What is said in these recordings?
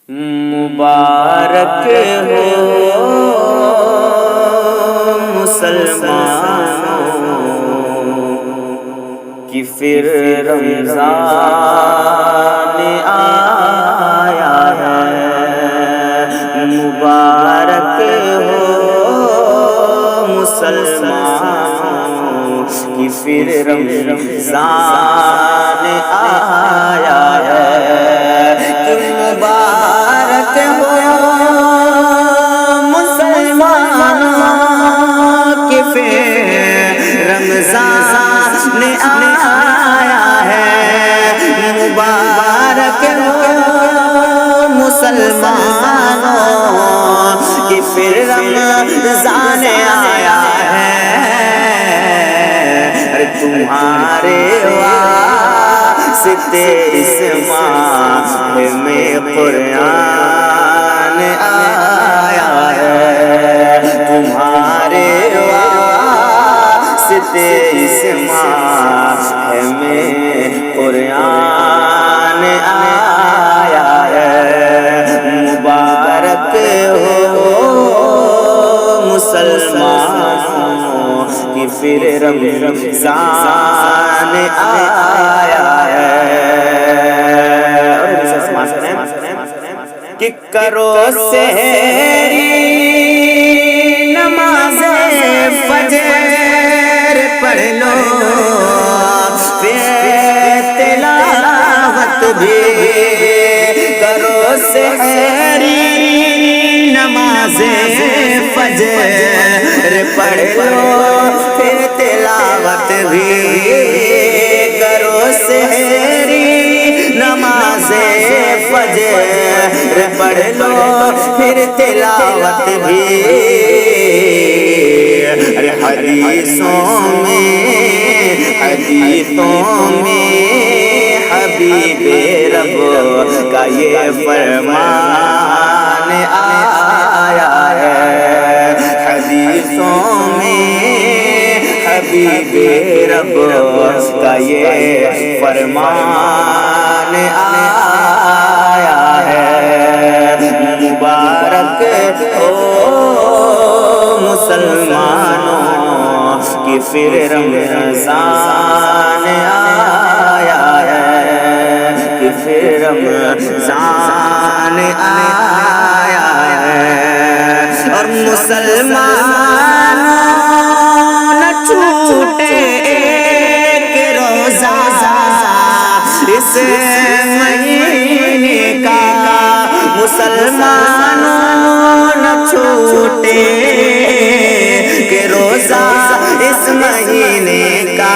مبارک ہو مسلمانوں کی پھر رمضان آیا ہے۔ مبارک ہو مسلمانوں کی پھر رمضان آیا ہے۔ مبارک ہو مسلمانوں کی پھر رمضان آیا ہے۔ مبارک ہو مسلمانوں کی پھر رمضان آیا ہے۔ تمہارے واسطے اس ماہ میں قرآن آیا ہے۔ تمہارے واسطے اس ماہ میں قرآن آیا ہے۔ مبارک ہو مسلمانوں کی پھر رمضان آیا ہے۔ کہ کرو سحری نماز فجر پڑھ لو، پھر تلاوت بھی کرو سحری نماز فجر پڑھ لو، پھر تلاوت بھی کرو سحری نماز فجر پڑھ لو، پھر تلاوت بھی حدیثوں میں حبیب رب کا یہ فرمان آیا ہے۔ حدیثوں میں حبیب رب کا یہ فرمان آیا ہے۔ مبارک ہو مسلمانوں کی پھر رمضان آیا ہے۔ کہ پھر رمضان آیا ہے۔ اور مسلمانوں نہ چھوٹے ایک روزہ اس مہینے کا، مسلمانوں نہ چھوٹے کہ روزہ اس مہینے کا،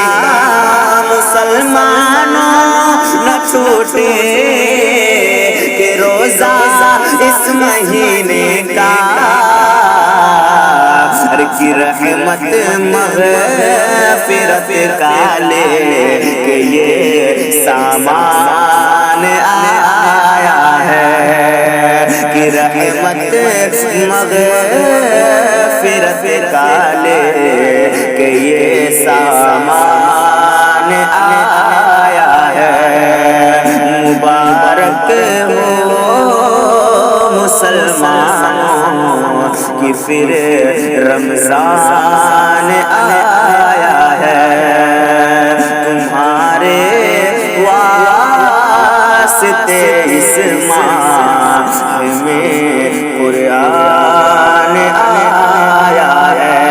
مسلمانوں نہ چھوٹے کہ روزہ اس مہینے کا۔ کی رحمت مغفرت کا لے کہ یہ سامان آیا ہے۔ کی رحمت مغفرت کا لے کہ یہ سامان آیا ہے۔ مبارک ہو مسلمانوں کی پھر رمضان آیا ہے۔ تمہارے واسطے اس ماہ میں قرآن آیا ہے۔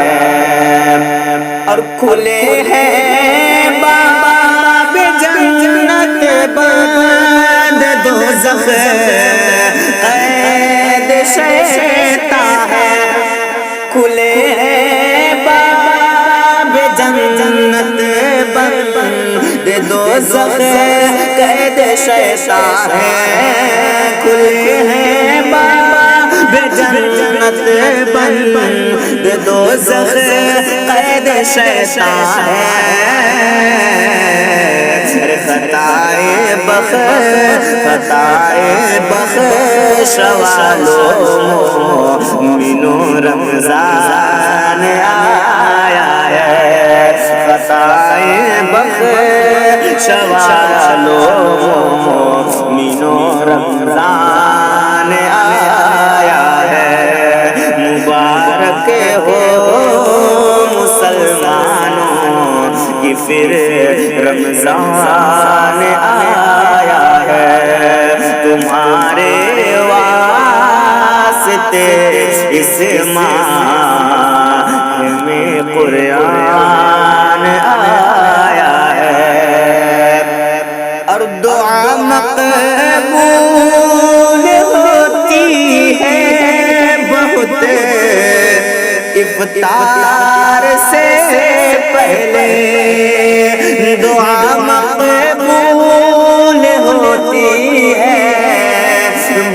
اور کھلے ہیں باب جنت بند دوزخ قید شیطان ہے۔ کھلے ہیں باب جنت بند دوزخ قید شیطان ہے۔ کھلے ہیں باب جنت بند دوزخ قید شیطان ہے۔ خطائے بخش والوں مومنوں رمضان آیا ہے۔ خطائے بخش والوں مومنوں رمضان پھر رمضان آیا ہے، تمہارے واسطے اس ماہ میں قرآن آیا ہے، اور دعا مقبول ہوتی ہے بہت افطار سے پہلے، دعا مقبول ہوتی ہے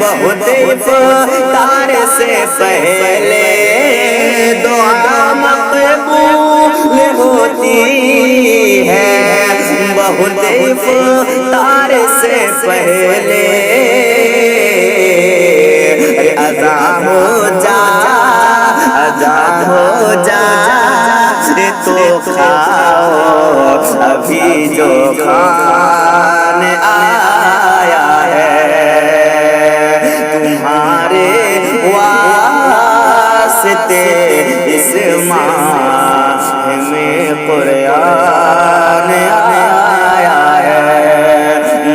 بہت افطار سے پہلے، دعا مقبول ہوتی ہے بہت افطار سے پہلے، اذان ہو جا اذان ہو جا تو کھاؤ ابھی جو کھانے آیا ہے، تمہارے واسطے اس ماہ میں قرآن آیا ہے،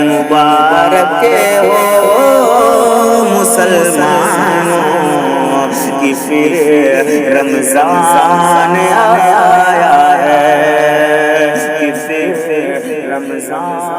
مبارک ہو مسلمانوں کہ پھر رمضان آیا ہے، کہ پھر رمضان